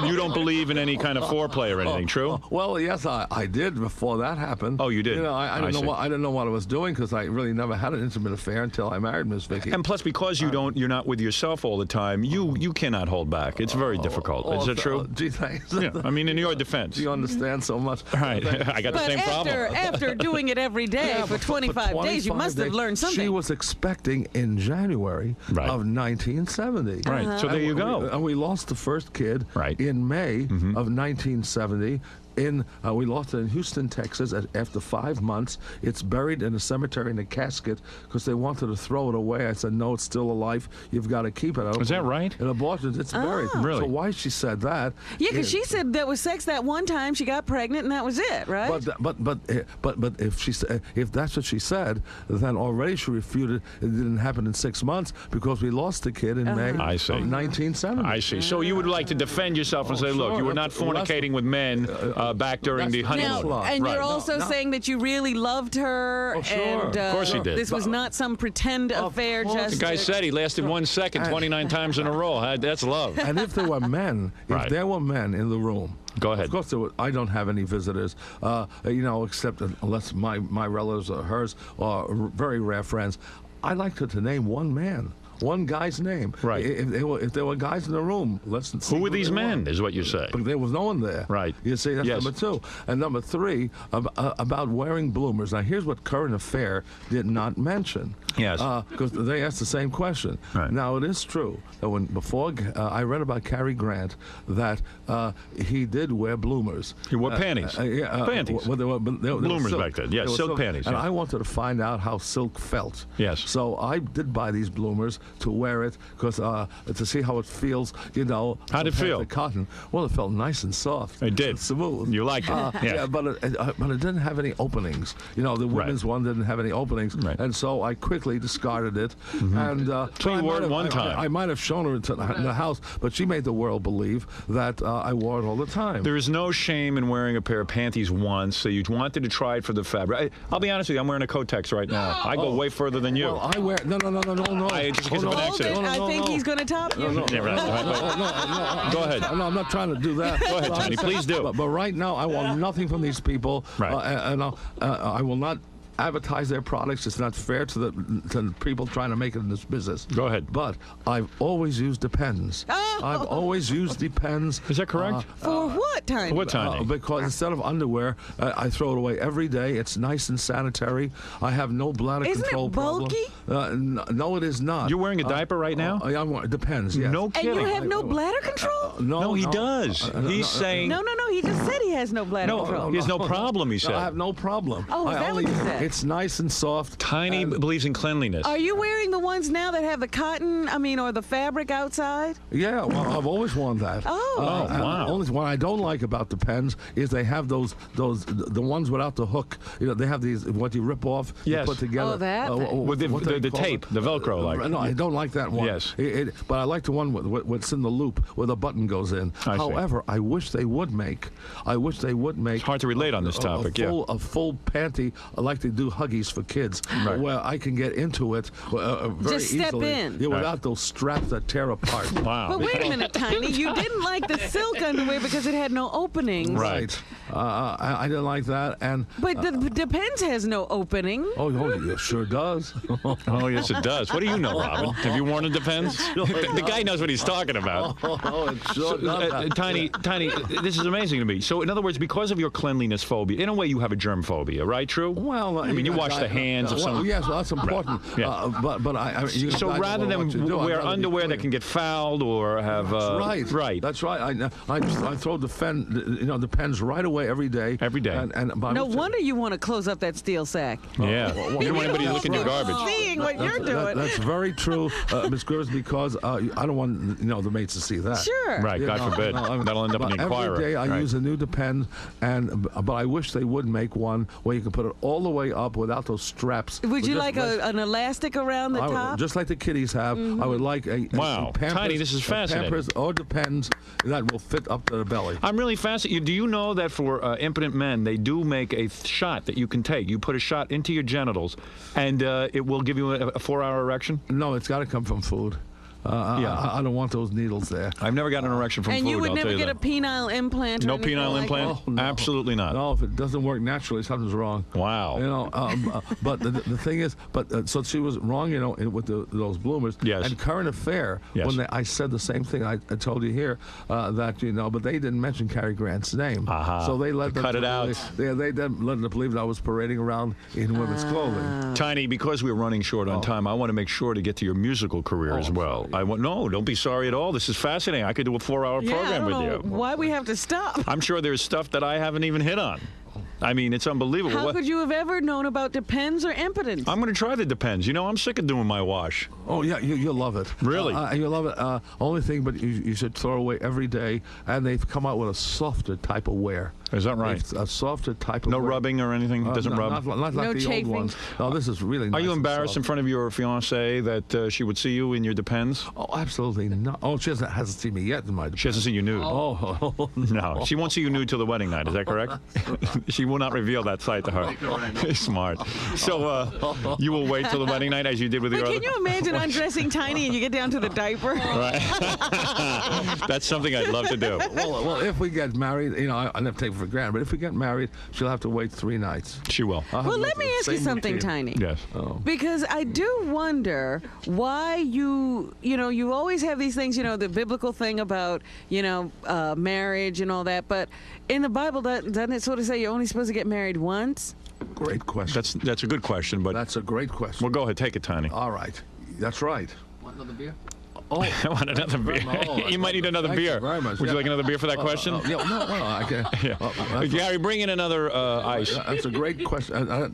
you don't believe in any kind of foreplay or anything, true? Well, yes, I did before that happened. Oh, you did? I didn't know what I was doing because I really never had an intimate affair until I married Miss Vicky. And plus, because you're not with yourself all the time, you cannot hold back. It's very difficult. Is that true? Gee, thanks. Yeah. I mean, in your defense. You understand so much. Right. I got the same problem. After doing it every day for 25 days, you must have learned something. She was expecting in January of 1970. Right. So there you go. And we lost the first kid in May of 1970. We lost it in Houston, Texas. After 5 months, it's buried in a cemetery in a casket because they wanted to throw it away. I said, no, it's still alive. You've got to keep it. Is that right? In abortions, it's buried. Really? So why she said that? Yeah, because she said there was sex that one time. She got pregnant, and that was it, right? But if that's what she said, then already she refuted it didn't happen in 6 months because we lost the kid in May of 1970. I see. So you would like to defend yourself and say, look, you were not fornicating with men back during the honeymoon. And you're also saying that you really loved her, and of course he did. This was not some pretend affair. Just the guy said he lasted 1 second, 29 times in a row. That's love. And if there were men, in the room, Go ahead. Of course, I don't have any visitors, except unless my relatives or hers are very rare friends. I like to name one man. One guy's name. Right. If there were guys in the room, let's see. Who were these men, is what you say. But there was no one there. Right. You see, that's Yes. number two. And number three, about wearing bloomers. Now, here's what Current Affair did not mention. Yes. Because they asked the same question. Right. Now, it is true that before I read about Cary Grant, that he did wear bloomers. He wore panties. Panties. Well, they were Bloomers silk. back then. Yes, They were silk panties, And yeah. I wanted to find out how silk felt. Yes. So I did buy these bloomers to wear it because to see how it feels, How'd it feel? The cotton. Well, it felt nice and soft. It did. And smooth. You liked it. Yeah, but it didn't have any openings. The women's one didn't have any openings, Right. and so I quickly discarded it. And So you wore it one time. I might have shown her in the house, but she made the world believe that I wore it all the time. There is no shame in wearing a pair of panties once, so you wanted to try it for the fabric. I'll be honest with you, I'm wearing a Kotex right now. I go way further than you. Well, I wear no. Just because of an accident. I think he's going to top you. Yeah, right. Go ahead. No, I'm not trying to do that. Go ahead, Tony. Please do. But right now, I want nothing from these people. Right. And I will not advertise their products. It's not fair to the people trying to make it in this business. Go ahead. But I've always used Depends. I've always used Depends. Is that correct? For what time? What time? Because instead of underwear, I throw it away every day. It's nice and sanitary. I have no bladder Isn't control it bulky? problem. No, it is not. You're wearing a diaper right now? It depends. Yes. No And kidding. you have no bladder control? No, he does. He's saying... No. He just said he has no bladder control. he has no problem, he said. I have no problem. Oh, is that what you said? It's nice and soft. Tiny believes in cleanliness. Are you wearing the ones now that have the cotton, or the fabric outside? Yeah, well, I've always worn that. Oh. Wow. Only what I don't like about Depends is they have the ones without the hook. They have these what you rip off, Yes. you put together. Oh, that thing. With what they the call tape, it? the Velcro, like. No, I don't like that one. Yes. But I like the one with what's in the loop where the button goes in. I see. However, I wish they would make. It's hard to relate on this topic, a full panty, like they do Huggies for kids, Right. where I can get into it very Just step easily. in. Yeah, Right. without those straps that tear apart. Wow. But wait a minute, Tiny. You didn't like the silk underwear because it had no openings. Right. I didn't like that, and But the Depends has no opening. oh, it sure does. Oh, yes, it does. What do you know, Robin? Have you worn a Depends? The guy knows what he's talking about. Oh, it sure does. Tiny, this is amazing to me. So, in other words, because of your cleanliness phobia, in a way, you have a germ phobia, right? True. Well, I mean, you wash the hands of someone. Yes, well, that's important. Right. Yeah. But So rather than wear underwear that can get fouled or have That's right. right. That's right. I throw the pens right away every day. Every day. But No wonder you want to close up that steel sack. Yeah. You don't want anybody to look in your garbage. Seeing what you're doing. That's very true, Ms. Griffiths, because I don't want the mates to see that. Sure. Right. God forbid. That'll end up in the Inquirer. Every day I Right. use a new Depend, but I wish they would make one where you can put it all the way up without those straps. Would you like an elastic around the top? Just like the kiddies have. I would like a Wow. Pampers, Tiny, this is fascinating. Pampers or Depends that will fit up to the belly. I'm really fascinated. Do you know that for impotent men, they do make a shot that you can take? You put a shot into your genitals, and it will give you a 4-hour erection? No, it's got to come from food. I don't want those needles there. I've never gotten an erection from And food. you would I'll never tell get a that. penile implant? or No anything penile like implant? Oh, no. Absolutely not. No, if it doesn't work naturally, something's wrong. Wow. But the thing is, so she was wrong, with those bloomers. Yes. And Current Affair, Yes. when I said the same thing I told you here, that but they didn't mention Cary Grant's name. Aha. So they let them Cut it out. They didn't let them believe that I was parading around in women's clothing. Tiny, because we're running short on time, I want to make sure to get to your musical career as well. No, don't be sorry at all. This is fascinating. I could do a 4-hour Yeah, I program don't with know you. why we have to stop. I'm sure there's stuff that I haven't even hit on. I mean, it's unbelievable. How could you have ever known about Depends or impotence? I'm going to try the Depends. I'm sick of doing my wash. Oh, yeah, you'll love it. Really? You'll love it. Only thing, but you should throw away every day, and they've come out with a softer type of wear. Is that right? It's a softer type of No wear. rubbing or anything? Doesn't rub? Not like No the chafing? old ones. No, this is really nice. Are you and embarrassed in soft. front of your fiancée that she would see you in your Depends? Oh, absolutely not. Oh, she hasn't seen me yet in my She hasn't seen you nude. Oh, No, she won't see you nude till the wedding night. Is that correct? She will not reveal that side to her. Smart. So you will wait till the wedding night as you did with your But other. can you imagine undressing Tiny and you get down to the diaper? Right. That's something I'd love to do. well, if we get married, I never take it for granted, but if we get married, she'll have to wait 3 nights. She will. Well, let me ask you something, Tiny. Yes. Because I do wonder why you always have these things, the biblical thing about, marriage and all that. But in the Bible, doesn't it sort of say you're only supposed to get married once? Great question. That's a good question, but That's a great question. well, go ahead, take it, Tiny. All right. That's right. Want another beer? Oh, I want another beer. You might need another Thank you beer. very much. Would you Yeah. like another beer for that question? yeah, no, I can. Yeah. Gary, bring in another ice. That's a great question. That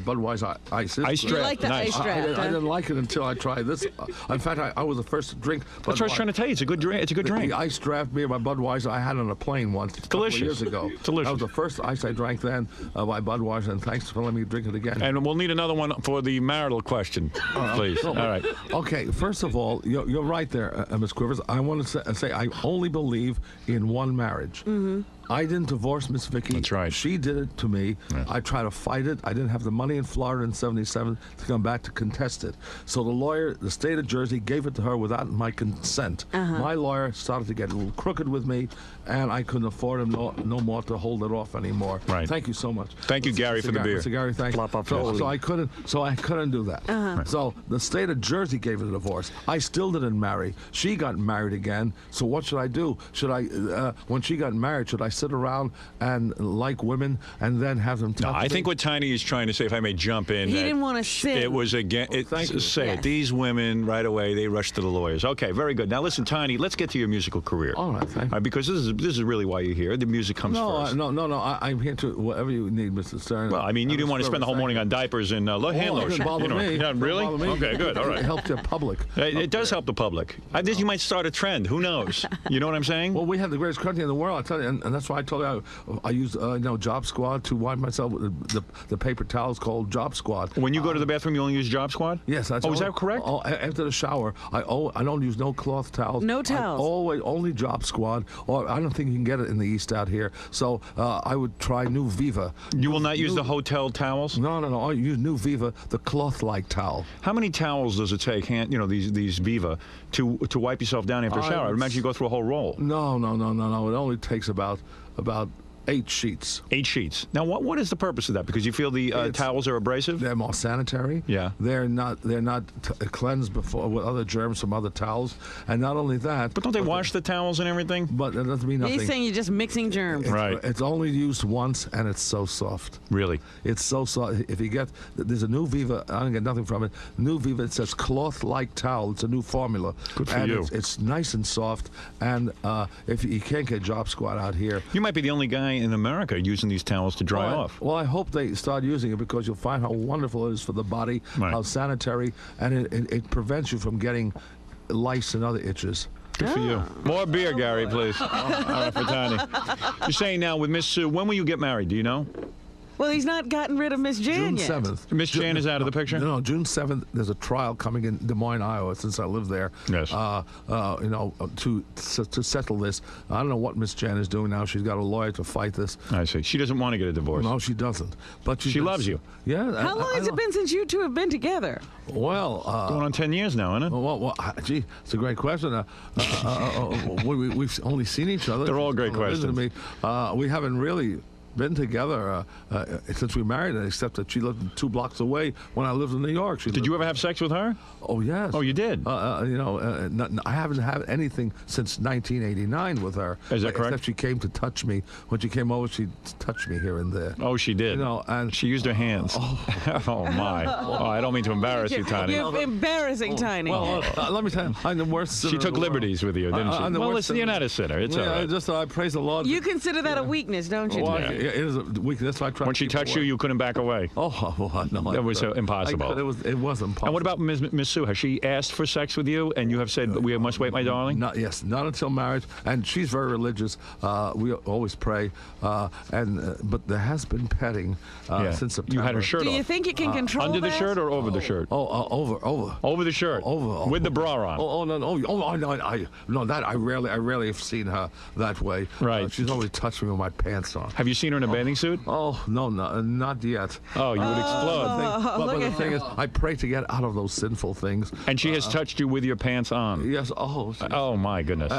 Budweiser ice is Ice great. draft. like the nice. ice draft. I didn't like it until I tried this. In fact, I was the first to drink. That's what I was trying to tell you. It's a good drink. It's a good drink. The ice draft beer by Budweiser I had on a plane once. Delicious. A couple of years ago. Delicious. That was the first ice I drank then by Budweiser, and thanks for letting me drink it again. And we'll need another one for the marital question, please. All right. Okay, first of all, you're right there, Ms. Quivers. I want to say I only believe in one marriage. Mm-hmm. I didn't divorce Miss Vicky. That's right. She did it to me. Yeah. I tried to fight it. I didn't have the money in Florida in '77 to come back to contest it. So the state of Jersey, gave it to her without my consent. My lawyer started to get a little crooked with me, and I couldn't afford him no more to hold it off anymore. Right. Thank you so much. Thank you, Gary, for the beer. Mr. Gary, thank you. So I couldn't do that. So the state of Jersey gave it a divorce. I still didn't marry. She got married again. So what should I do? Should I, when she got married, should I sit around and like women and then have them touch No, I me? think what Tiny is trying to say, if I may jump in, He that didn't want to sin. it was again. thank you. Say Yes. it. These women right away they rushed to the lawyers. Okay, very good. Now listen, Tiny. Let's get to your musical career. All right, thank you. Because this is really why you're here. The music comes first. No. I'm here to whatever you need, Mr. Stern. Well, I mean, you didn't want to spend the whole morning on diapers and hand it lotion. doesn't bother me. Yeah, really? Doesn't bother me. Okay, good. All It right. helps the public. It does help the public. You might start a trend. Who knows? You know what I'm saying? Well, we have the greatest country in the world, I tell you, and that's why I told you I use Job Squad to wipe myself with the paper towels called Job Squad. When you go to the bathroom, you only use Job Squad? Yes, that's is that correct? After the shower, I don't use no cloth towels. No towels. Only Job Squad, or I don't think you can get it in the East out here. So I would try New Viva. You will not use the hotel towels? No. I use New Viva, the cloth-like towel. How many towels does it take, these Viva, to wipe yourself down after a shower? I imagine you go through a whole roll. No. It only takes about 8 sheets. 8 sheets. Now, what is the purpose of that? Because you feel the towels are abrasive? They're more sanitary. Yeah. They're not cleansed before with other germs from other towels, and not only that. But don't they wash the towels and everything? But that doesn't mean nothing. He's saying you're just mixing germs. Right. It's only used once, and it's so soft. Really? It's so soft. If you get, there's a New Viva. I don't get nothing from it. New Viva. It says cloth-like towel. It's a new formula. Good for and you. It's nice and soft. And if you can't get Job Squad out here. You might be the only guy in America using these towels to dry off. Well, I hope they start using it because you'll find how wonderful it is for the body, Right. how sanitary, and it prevents you from getting lice and other itches. Good for you. More beer, Gary, please. All right, for Tiny. You're saying now with Miss Sue, when will you get married? Do you know? Well, he's not gotten rid of Miss Jan June yet. 7th. Miss Jan is out of the picture? No, June 7th, there's a trial coming in Des Moines, Iowa, since I live there. Yes. To settle this. I don't know what Miss Jan is doing now. She's got a lawyer to fight this. I see. She doesn't want to get a divorce. No, she doesn't. But She loves you. Yeah. How long has it been since you two have been together? Well, Going on 10 years now, isn't it? Gee, it's a great question. We've only seen each other. They're all great Visited questions. Me. We haven't really been together since we married, except that she lived 2 blocks away when I lived in New York. Did you ever have sex with her? Oh, yes. Oh, you did? I haven't had anything since 1989 with her. Is that correct? Except she came to touch me. When she came over, she touched me here and there. Oh, she did. And she used her hands. Oh my. Oh, I don't mean to embarrass you, Tiny. You're embarrassing, Tiny. Well, let me tell you, I'm the worst sinner She in took the world. liberties with you, didn't she? I'm the Well, worst listen, you're sinner. not a sinner. It's all right. I praise the Lord. You consider that a weakness, don't you? Well, Tiny? it is a weakness. That's why I try. When she touched you, you couldn't back away. Oh, no. That was impossible. It was impossible. And what about Miss Sue? Has she asked for sex with you, and you have said, we must wait, my darling? Not until marriage. And she's very religious. We always pray. But there has been petting since September. You had her shirt off. Do you think you can control under that? the shirt or over the shirt? Over the shirt. Over. With the bra on. No, that I rarely have seen her that way. Right. She's always touched me with my pants on. Have you seen her in a bathing suit? Oh, no, not yet. Oh, you would explode. But the thing is, I pray to get out of those sinful things. And she has touched you with your pants on. Yes. Oh my goodness.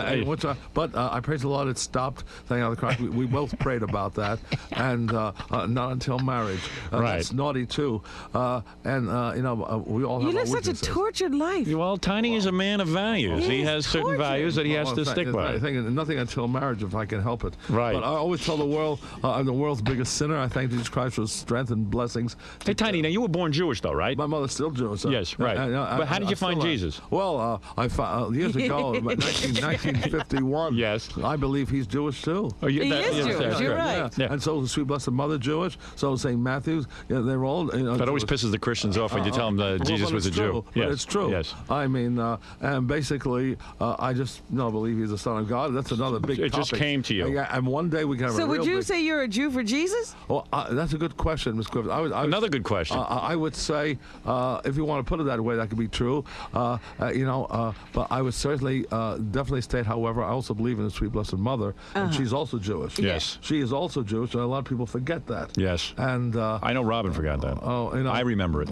But I praise the Lord, it stopped. Thank God, Christ. We both prayed about that, and not until marriage. Right. That's naughty too. We all have. You live such a tortured life. Well, Tiny is a man of values. He has certain values that he has to stick by. I think nothing until marriage, if I can help it. Right. But I always tell the world, I'm the world's biggest sinner. I thank Jesus Christ for strength and blessings. Hey, Tiny, now you were born Jewish, though, right? My mother's still Jewish. Yes, right. But how did you find Jesus? Well, I found years ago, 1951. Yes. I believe he's Jewish too. Oh, He is Jewish. You're right. Yeah. And so is the Sweet Blessed Mother Jewish. So is St. Matthew's. They're all. That always pisses the Christians off when you tell them that Jesus was a Jew. But it's true. Yes. I mean, and basically, I just believe he's the Son of God. That's another big topic. It just came to you. Yeah, and one day we can have So would you say you're a Jew for Jesus? Well, that's a good question, Ms. Clifford. Another good question. I would say, if you want to put it that way, that could be true. But I would certainly, definitely state, however, I also believe in the Sweet Blessed Mother, and she's also Jewish. Yes. She is also Jewish, and a lot of people forget that. Yes. And I know Robin forgot that. I remember it.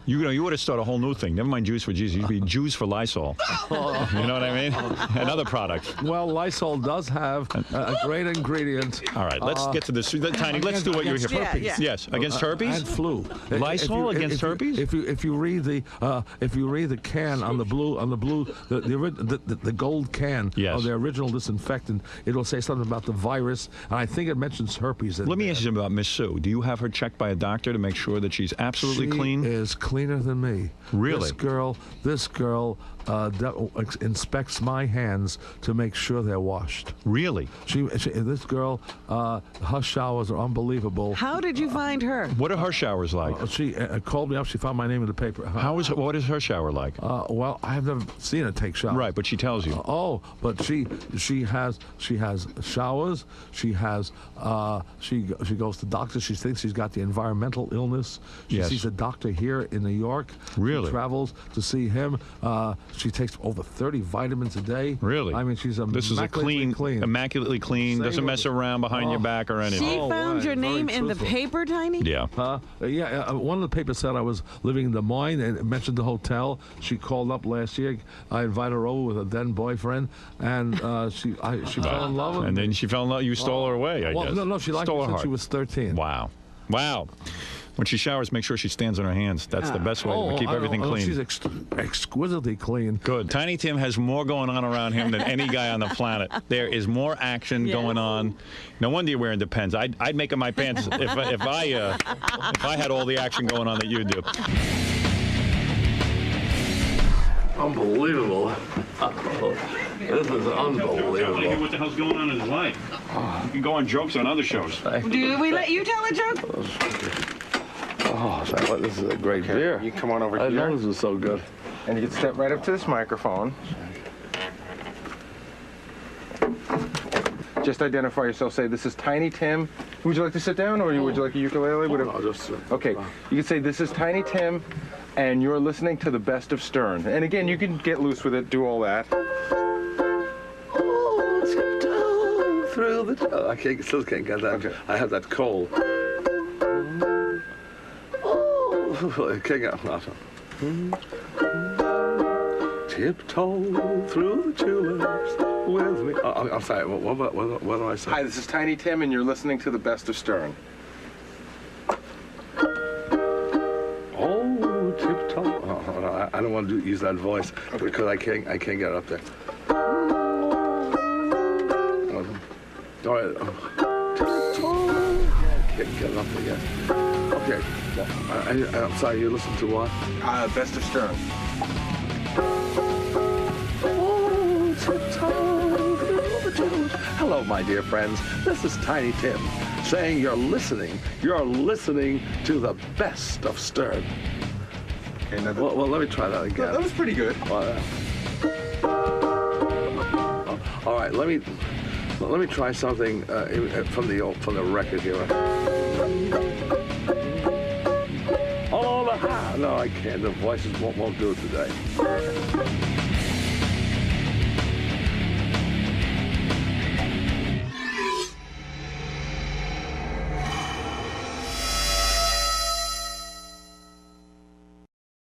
You would have started a whole new thing. Never mind Jews for Jesus. You'd be Jews for Lysol. You know what I mean? Another product. Well, Lysol does have a great ingredient. All right, let's get to this. Tiny, let's do what you're here for. Yeah. Yes, against herpes and flu. Lysol against herpes. If you read the can on the blue the gold can of the original disinfectant, it'll say something about the virus, and I think it mentions herpes. Let me ask you about Miss Sue. Do you have her checked by a doctor to make sure that she's absolutely clean? She is cleaner than me. Really? This girl inspects my hands to make sure they're washed. Really? This girl, her showers are unbelievable. How did you find her? What are her showers like? She called me up. She found my name in the paper. What is her shower like? Well, I have never seen her take showers. Right, but she tells you. But she has showers. She goes to doctors. She thinks she's got the environmental illness. She sees a doctor here in New York. Really? She travels to see him. She takes over 30 vitamins a day. Really? I mean, she's immaculately immaculately clean. Doesn't mess around behind your back or anything. She found your name in the paper, Tiny? Yeah. One of the papers said I was living in Des Moines and it mentioned the hotel. She called up last year. I invited her over with a then boyfriend, and she fell in love with me. And then she fell in love. You stole her away, I guess. No, she liked me since she was 13. Wow. When she showers, make sure she stands on her hands. That's the best way to keep everything clean. She's exquisitely clean. Good. Tiny Tim has more going on around him than any guy on the planet. There is more action going on. No wonder you're wearing Depends. I'd make up my pants if I had all the action going on that you do. Unbelievable. This is unbelievable. What the hell's going on in his life? You can go on jokes on other shows. Do we let you tell a joke? This is a great beer. You come on over here. I know this is so good. And you can step right up to this microphone. Just identify yourself. Say, this is Tiny Tim. Would you like to sit down, or would you like a ukulele? Whatever. I'll just sit. Okay. You can say, this is Tiny Tim, and you're listening to the best of Stern. And again, you can get loose with it, do all that. Oh, tiptoe through the... I still can't get that. Okay. I have that cold. I can't get nothing. Tiptoe through the tulips with me. I'm sorry, what do I say? Hi, this is Tiny Tim, and you're listening to the best of Stern. Oh, tiptoe. No, I don't want to use that voice because I can't get it up there. All right. Tiptoe. I can't get it up there yet. Okay. Well, I'm sorry, you listen to what? Best of Stern. Oh, tiptoe through the tulips. Hello, my dear friends. This is Tiny Tim. saying you're listening to the best of Stern. Okay, well, let me try that again. That was pretty good. All right, let me try something from the record here. Oh, no, I can't. The voices won't do it today.